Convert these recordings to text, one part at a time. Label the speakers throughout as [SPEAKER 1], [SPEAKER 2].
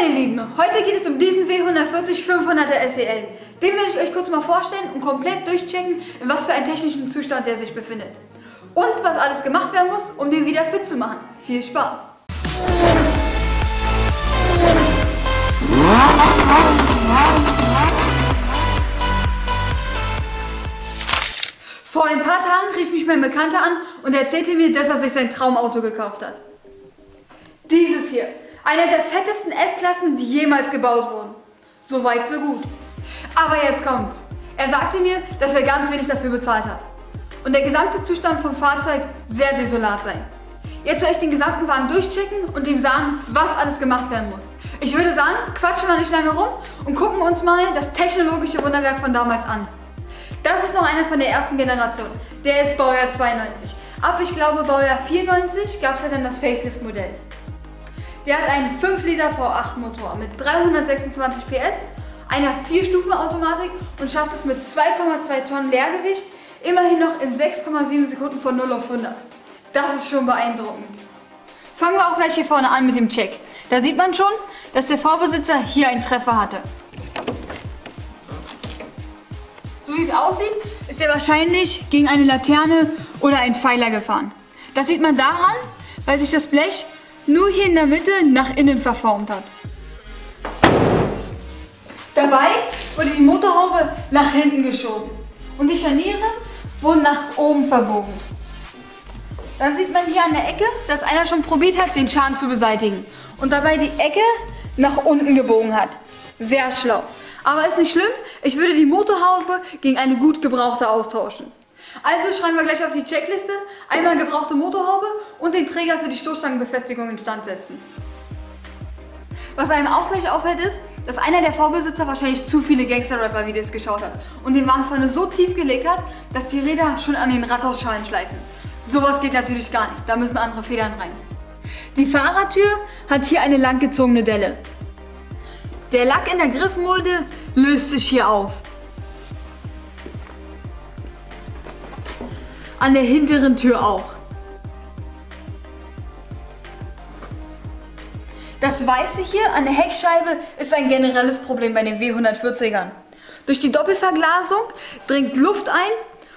[SPEAKER 1] meine Lieben, heute geht es um diesen W140 500er SEL. Den werde ich euch kurz mal vorstellen und komplett durchchecken, in was für einem technischen Zustand der sich befindet. Und was alles gemacht werden muss, um den wieder fit zu machen. Viel Spaß! Vor ein paar Tagen rief mich mein Bekannter an und erzählte mir, dass er sich sein Traumauto gekauft hat. Dieses hier. Einer der fettesten S-Klassen, die jemals gebaut wurden. So weit, so gut. Aber jetzt kommt's. Er sagte mir, dass er ganz wenig dafür bezahlt hat. Und der gesamte Zustand vom Fahrzeug sehr desolat sei. Jetzt soll ich den gesamten Wagen durchchecken und ihm sagen, was alles gemacht werden muss. Ich würde sagen, quatschen wir nicht lange rum und gucken uns mal das technologische Wunderwerk von damals an. Das ist noch einer von der ersten Generation. Der ist Baujahr 92. Ab, ich glaube, Baujahr 94 gab es ja dann das Facelift-Modell. Der hat einen 5 Liter V8 Motor mit 326 PS, einer 4-Stufen-Automatik und schafft es mit 2,2 Tonnen Leergewicht immerhin noch in 6,7 Sekunden von 0 auf 100. Das ist schon beeindruckend. Fangen wir auch gleich hier vorne an mit dem Check. Da sieht man schon, dass der Vorbesitzer hier einen Treffer hatte. So wie es aussieht, ist er wahrscheinlich gegen eine Laterne oder einen Pfeiler gefahren. Das sieht man daran, weil sich das Blech nur hier in der Mitte nach innen verformt hat. Dabei wurde die Motorhaube nach hinten geschoben und die Scharniere wurden nach oben verbogen. Dann sieht man hier an der Ecke, dass einer schon probiert hat, den Schaden zu beseitigen und dabei die Ecke nach unten gebogen hat. Sehr schlau. Aber ist nicht schlimm, ich würde die Motorhaube gegen eine gut gebrauchte austauschen. Also schreiben wir gleich auf die Checkliste, einmal gebrauchte Motorhaube und den Träger für die Stoßstangenbefestigung instand setzen. Was einem auch gleich auffällt ist, dass einer der Vorbesitzer wahrscheinlich zu viele Gangster-Rapper-Videos geschaut hat und den Wagen vorne so tief gelegt hat, dass die Räder schon an den Rathausschalen schleifen. Sowas geht natürlich gar nicht, da müssen andere Federn rein. Die Fahrertür hat hier eine langgezogene Delle. Der Lack in der Griffmulde löst sich hier auf. An der hinteren Tür auch. Das Weiße hier an der Heckscheibe ist ein generelles Problem bei den W140ern. Durch die Doppelverglasung dringt Luft ein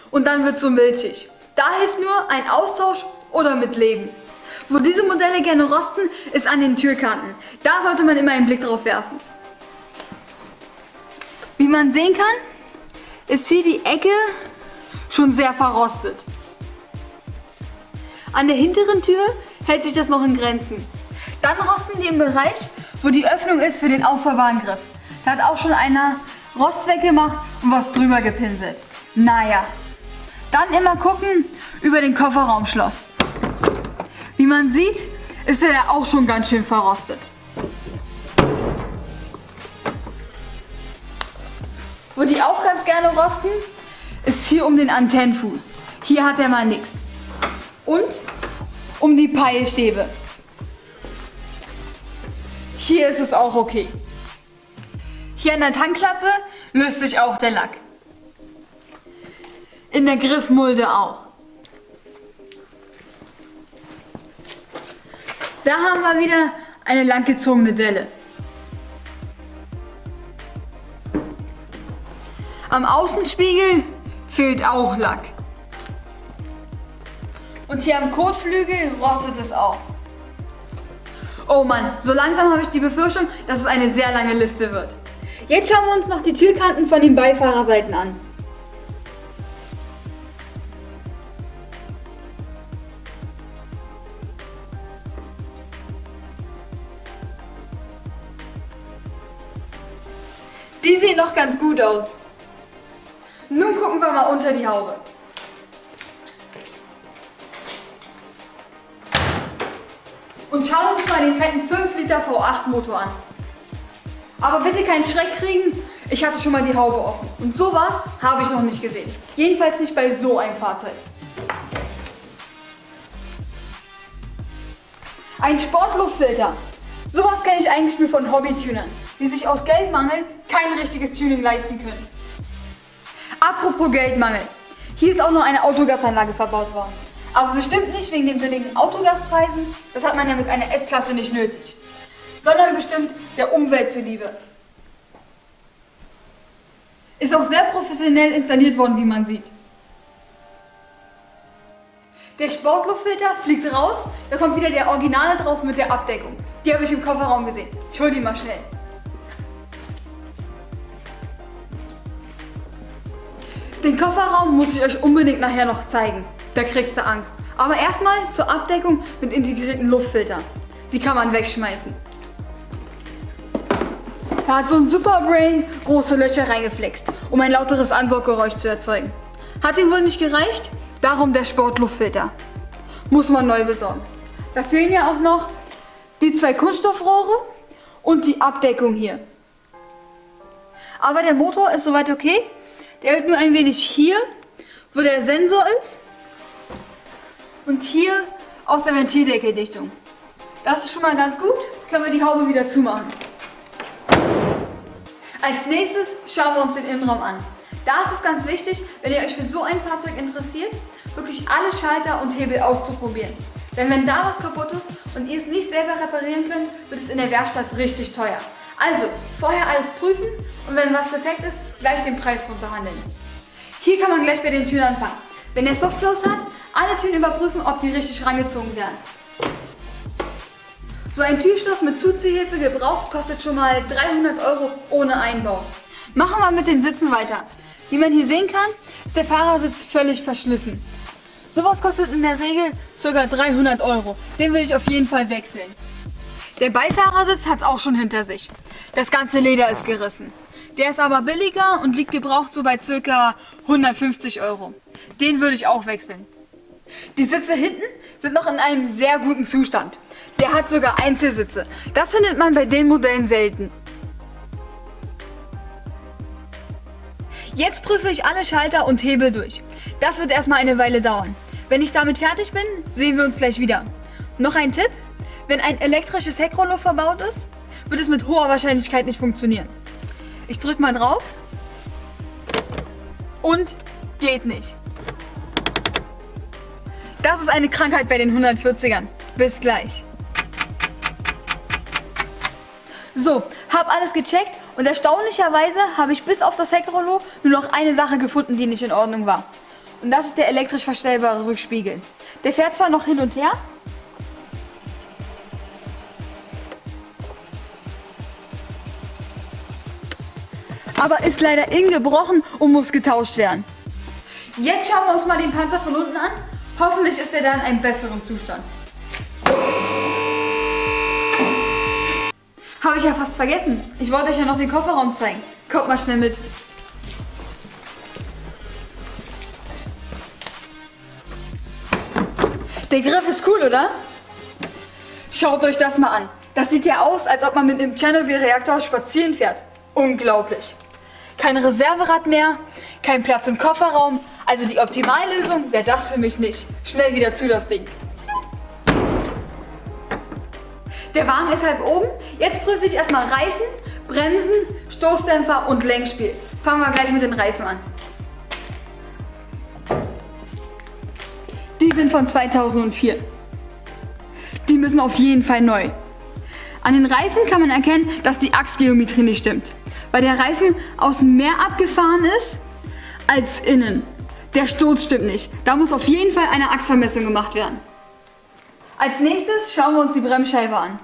[SPEAKER 1] und dann wird es so milchig. Da hilft nur ein Austausch oder mit Leben. Wo diese Modelle gerne rosten, ist an den Türkanten. Da sollte man immer einen Blick drauf werfen. Wie man sehen kann, ist hier die Ecke schon sehr verrostet. An der hinteren Tür hält sich das noch in Grenzen. Dann rosten die im Bereich, wo die Öffnung ist für den ausfahrbaren Griff. Da hat auch schon einer Rost weggemacht und was drüber gepinselt. Naja, dann immer gucken über den Kofferraumschloss. Wie man sieht, ist er auch schon ganz schön verrostet. Wo die auch ganz gerne rosten, ist hier um den Antennenfuß. Hier hat er mal nichts. Und um die Peilstäbe. Hier ist es auch okay. Hier an der Tankklappe löst sich auch der Lack. In der Griffmulde auch. Da haben wir wieder eine langgezogene Delle. Am Außenspiegel fehlt auch Lack. Und hier am Kotflügel rostet es auch. Oh Mann, so langsam habe ich die Befürchtung, dass es eine sehr lange Liste wird. Jetzt schauen wir uns noch die Türkanten von den Beifahrerseiten an. Die sehen noch ganz gut aus. Nun gucken wir mal unter die Haube. Und schauen uns mal den fetten 5 Liter V8 Motor an. Aber bitte keinen Schreck kriegen, ich hatte schon mal die Haube offen. Und sowas habe ich noch nicht gesehen. Jedenfalls nicht bei so einem Fahrzeug. Ein Sportluftfilter. Sowas kenne ich eigentlich nur von Hobbytunern, die sich aus Geldmangel kein richtiges Tuning leisten können. Apropos Geldmangel. Hier ist auch noch eine Autogasanlage verbaut worden. Aber bestimmt nicht wegen den billigen Autogaspreisen, das hat man ja mit einer S-Klasse nicht nötig. Sondern bestimmt der Umwelt zuliebe. Ist auch sehr professionell installiert worden, wie man sieht. Der Sportluftfilter fliegt raus, da kommt wieder der Originale drauf mit der Abdeckung. Die habe ich im Kofferraum gesehen. Ich hole die mal schnell. Den Kofferraum muss ich euch unbedingt nachher noch zeigen. Da kriegst du Angst. Aber erstmal zur Abdeckung mit integrierten Luftfiltern. Die kann man wegschmeißen. Da hat so ein Superbrain große Löcher reingeflext, um ein lauteres Ansauggeräusch zu erzeugen. Hat ihm wohl nicht gereicht? Darum der Sportluftfilter. Muss man neu besorgen. Da fehlen ja auch noch die 2 Kunststoffrohre und die Abdeckung hier. Aber der Motor ist soweit okay. Der hält nur ein wenig hier, wo der Sensor ist. Und hier aus der Ventildeckeldichtung. Das ist schon mal ganz gut. Können wir die Haube wieder zumachen. Als nächstes schauen wir uns den Innenraum an. Da ist es ganz wichtig, wenn ihr euch für so ein Fahrzeug interessiert, wirklich alle Schalter und Hebel auszuprobieren. Denn wenn da was kaputt ist und ihr es nicht selber reparieren könnt, wird es in der Werkstatt richtig teuer. Also vorher alles prüfen und wenn was defekt ist, gleich den Preis runterhandeln. Hier kann man gleich bei den Türen anfangen. Wenn der Softclose hat, alle Türen überprüfen, ob die richtig rangezogen werden. So ein Türschloss mit Zuziehhilfe gebraucht kostet schon mal 300 € ohne Einbau. Machen wir mit den Sitzen weiter. Wie man hier sehen kann, ist der Fahrersitz völlig verschlissen. Sowas kostet in der Regel ca. 300 €. Den will ich auf jeden Fall wechseln. Der Beifahrersitz hat es auch schon hinter sich. Das ganze Leder ist gerissen. Der ist aber billiger und liegt gebraucht so bei ca. 150 €. Den würde ich auch wechseln. Die Sitze hinten sind noch in einem sehr guten Zustand. Der hat sogar Einzelsitze. Das findet man bei den Modellen selten. Jetzt prüfe ich alle Schalter und Hebel durch. Das wird erstmal eine Weile dauern. Wenn ich damit fertig bin, sehen wir uns gleich wieder. Noch ein Tipp: Wenn ein elektrisches Heckrollo verbaut ist, wird es mit hoher Wahrscheinlichkeit nicht funktionieren. Ich drücke mal drauf und geht nicht. Das ist eine Krankheit bei den 140ern. Bis gleich. So, habe alles gecheckt und erstaunlicherweise habe ich bis auf das Heckrollo nur noch eine Sache gefunden, die nicht in Ordnung war. Und das ist der elektrisch verstellbare Rückspiegel. Der fährt zwar noch hin und her, aber ist leider innen gebrochen und muss getauscht werden. Jetzt schauen wir uns mal den Panzer von unten an. Hoffentlich ist er dann in einem besseren Zustand. Habe ich ja fast vergessen. Ich wollte euch ja noch den Kofferraum zeigen. Kommt mal schnell mit. Der Griff ist cool, oder? Schaut euch das mal an. Das sieht ja aus, als ob man mit einem Tschernobyl-Reaktor spazieren fährt. Unglaublich. Kein Reserverad mehr, kein Platz im Kofferraum. Also die Optimallösung wäre das für mich nicht. Schnell wieder zu das Ding. Der Wagen ist halb oben. Jetzt prüfe ich erstmal Reifen, Bremsen, Stoßdämpfer und Lenkspiel. Fangen wir gleich mit den Reifen an. Die sind von 2004. Die müssen auf jeden Fall neu. An den Reifen kann man erkennen, dass die Achsgeometrie nicht stimmt, weil der Reifen außen mehr abgefahren ist als innen. Der Sturz stimmt nicht. Da muss auf jeden Fall eine Achsvermessung gemacht werden. Als nächstes schauen wir uns die Bremsscheibe an.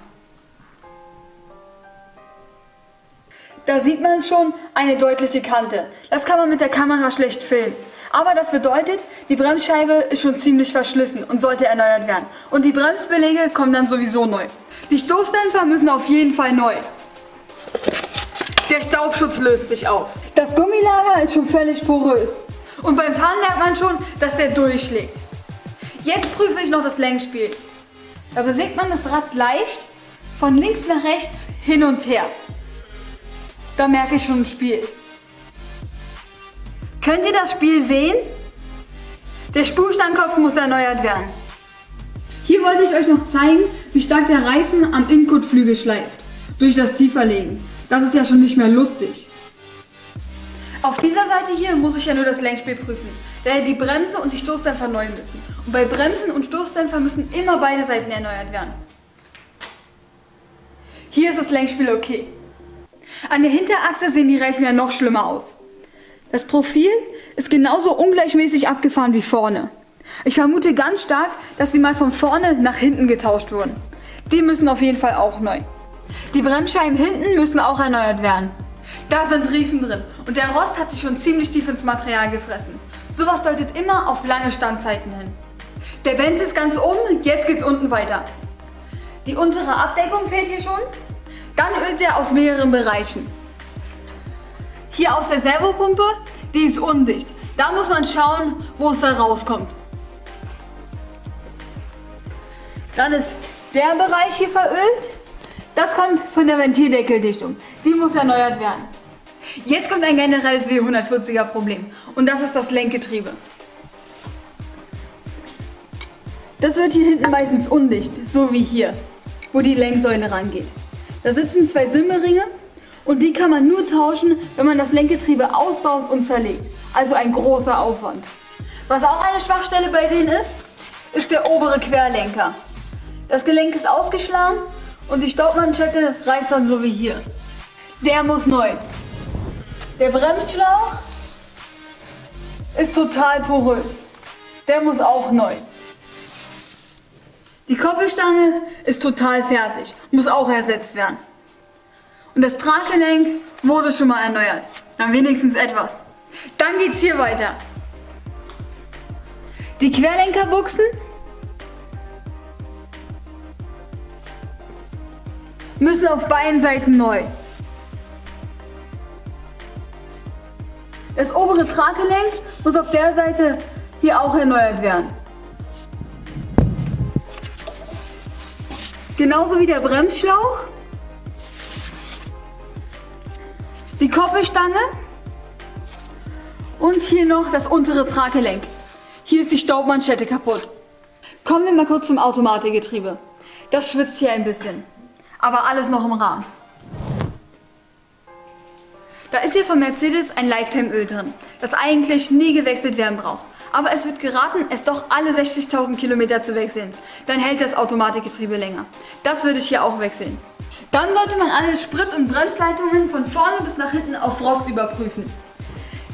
[SPEAKER 1] Da sieht man schon eine deutliche Kante. Das kann man mit der Kamera schlecht filmen. Aber das bedeutet, die Bremsscheibe ist schon ziemlich verschlissen und sollte erneuert werden. Und die Bremsbeläge kommen dann sowieso neu. Die Stoßdämpfer müssen auf jeden Fall neu. Der Staubschutz löst sich auf. Das Gummilager ist schon völlig porös. Und beim Fahren merkt man schon, dass der durchschlägt. Jetzt prüfe ich noch das Lenkspiel. Da bewegt man das Rad leicht von links nach rechts hin und her. Da merke ich schon ein Spiel. Könnt ihr das Spiel sehen? Der Spulstandkopf muss erneuert werden. Hier wollte ich euch noch zeigen, wie stark der Reifen am Inkotflügel schleift. Durch das Tieferlegen. Das ist ja schon nicht mehr lustig. Auf dieser Seite hier muss ich ja nur das Lenkspiel prüfen, da die Bremse und die Stoßdämpfer neu müssen. Und bei Bremsen und Stoßdämpfer müssen immer beide Seiten erneuert werden. Hier ist das Lenkspiel okay. An der Hinterachse sehen die Reifen ja noch schlimmer aus. Das Profil ist genauso ungleichmäßig abgefahren wie vorne. Ich vermute ganz stark, dass sie mal von vorne nach hinten getauscht wurden. Die müssen auf jeden Fall auch neu. Die Bremsscheiben hinten müssen auch erneuert werden. Da sind Riefen drin und der Rost hat sich schon ziemlich tief ins Material gefressen. Sowas deutet immer auf lange Standzeiten hin. Der Benz ist ganz oben, jetzt geht's unten weiter. Die untere Abdeckung fehlt hier schon. Dann ölt er aus mehreren Bereichen. Hier aus der Servopumpe, die ist undicht. Da muss man schauen, wo es da rauskommt. Dann ist der Bereich hier verölt. Das kommt von der Ventildeckeldichtung. Die muss erneuert werden. Jetzt kommt ein generelles W140er Problem und das ist das Lenkgetriebe. Das wird hier hinten meistens undicht, so wie hier, wo die Lenksäule rangeht. Da sitzen zwei Simmeringe und die kann man nur tauschen, wenn man das Lenkgetriebe ausbaut und zerlegt. Also ein großer Aufwand. Was auch eine Schwachstelle bei denen ist der obere Querlenker. Das Gelenk ist ausgeschlagen und die Staubmanschette reißt dann so wie hier. Der muss neu. Der Bremsschlauch ist total porös. Der muss auch neu. Die Koppelstange ist total fertig, muss auch ersetzt werden. Und das Traggelenk wurde schon mal erneuert. Dann wenigstens etwas. Dann geht's hier weiter. Die Querlenkerbuchsen müssen auf beiden Seiten neu. Das obere Traggelenk muss auf der Seite hier auch erneuert werden. Genauso wie der Bremsschlauch, die Koppelstange und hier noch das untere Traggelenk. Hier ist die Staubmanschette kaputt. Kommen wir mal kurz zum Automatikgetriebe. Das schwitzt hier ein bisschen, aber alles noch im Rahmen. Da ist hier von Mercedes ein Lifetime-Öl drin, das eigentlich nie gewechselt werden braucht. Aber es wird geraten, es doch alle 60.000 Kilometer zu wechseln. Dann hält das Automatikgetriebe länger. Das würde ich hier auch wechseln. Dann sollte man alle Sprit- und Bremsleitungen von vorne bis nach hinten auf Rost überprüfen.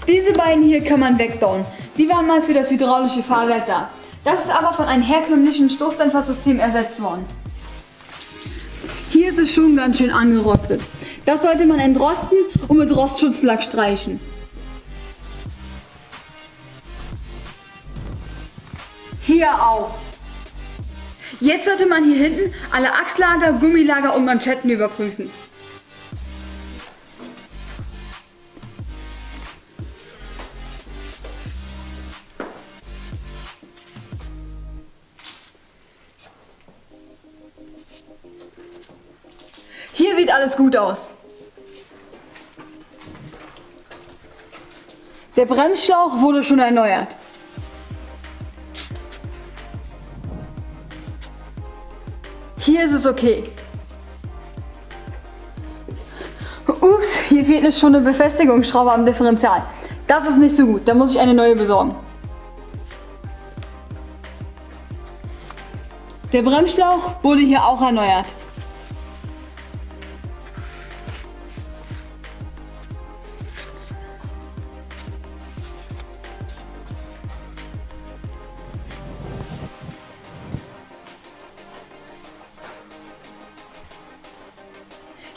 [SPEAKER 1] Diese beiden hier kann man wegbauen. Die waren mal für das hydraulische Fahrwerk da. Das ist aber von einem herkömmlichen Stoßdämpfersystem ersetzt worden. Hier ist es schon ganz schön angerostet. Das sollte man entrosten und mit Rostschutzlack streichen. Hier auch. Jetzt sollte man hier hinten alle Achslager, Gummilager und Manschetten überprüfen. Hier sieht alles gut aus. Der Bremsschlauch wurde schon erneuert. Hier ist es okay. Ups, hier fehlt schon eine Befestigungsschraube am Differential. Das ist nicht so gut, da muss ich eine neue besorgen. Der Bremsschlauch wurde hier auch erneuert.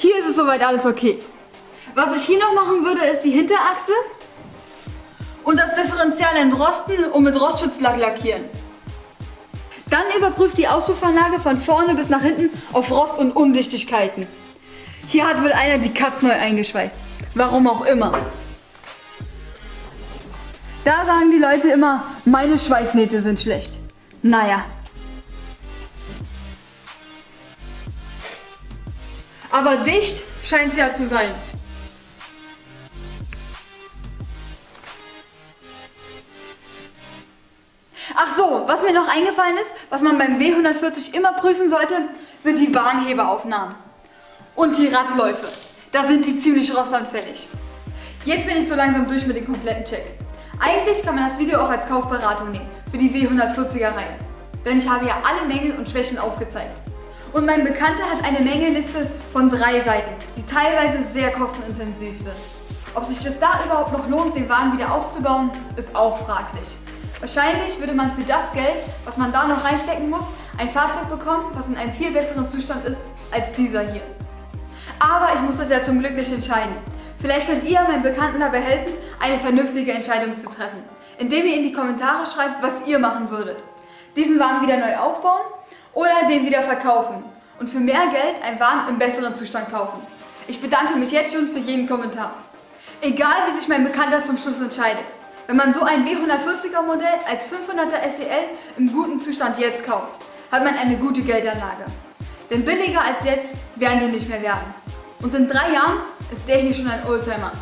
[SPEAKER 1] Hier ist es soweit alles okay. Was ich hier noch machen würde, ist die Hinterachse und das Differential entrosten und mit Rostschutzlack lackieren. Dann überprüft die Auspuffanlage von vorne bis nach hinten auf Rost und Undichtigkeiten. Hier hat wohl einer die Katz neu eingeschweißt. Warum auch immer. Da sagen die Leute immer, meine Schweißnähte sind schlecht. Naja. Aber dicht scheint es ja zu sein. Ach so, was mir noch eingefallen ist, was man beim W140 immer prüfen sollte, sind die Warnheberaufnahmen. Und die Radläufe. Da sind die ziemlich rostanfällig. Jetzt bin ich so langsam durch mit dem kompletten Check. Eigentlich kann man das Video auch als Kaufberatung nehmen, für die W140er Reihe. Denn ich habe ja alle Mängel und Schwächen aufgezeigt. Und mein Bekannter hat eine Mängeliste von 3 Seiten, die teilweise sehr kostenintensiv sind. Ob sich das da überhaupt noch lohnt, den Wagen wieder aufzubauen, ist auch fraglich. Wahrscheinlich würde man für das Geld, was man da noch reinstecken muss, ein Fahrzeug bekommen, was in einem viel besseren Zustand ist als dieser hier. Aber ich muss das ja zum Glück nicht entscheiden. Vielleicht könnt ihr meinem Bekannten dabei helfen, eine vernünftige Entscheidung zu treffen, indem ihr in die Kommentare schreibt, was ihr machen würdet. Diesen Wagen wieder neu aufbauen oder den wieder verkaufen und für mehr Geld einen Wagen im besseren Zustand kaufen. Ich bedanke mich jetzt schon für jeden Kommentar. Egal wie sich mein Bekannter zum Schluss entscheidet, wenn man so ein W140er Modell als 500er SEL im guten Zustand jetzt kauft, hat man eine gute Geldanlage. Denn billiger als jetzt werden die nicht mehr werden. Und in 3 Jahren ist der hier schon ein Oldtimer.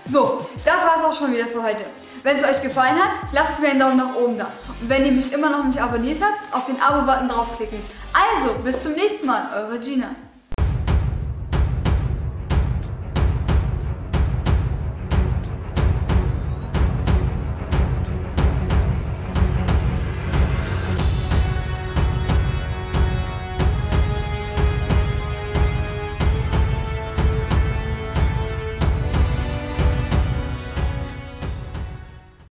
[SPEAKER 1] So, das war's auch schon wieder für heute. Wenn es euch gefallen hat, lasst mir einen Daumen nach oben da. Und wenn ihr mich immer noch nicht abonniert habt, auf den Abo-Button draufklicken. Also, bis zum nächsten Mal, eure Gina.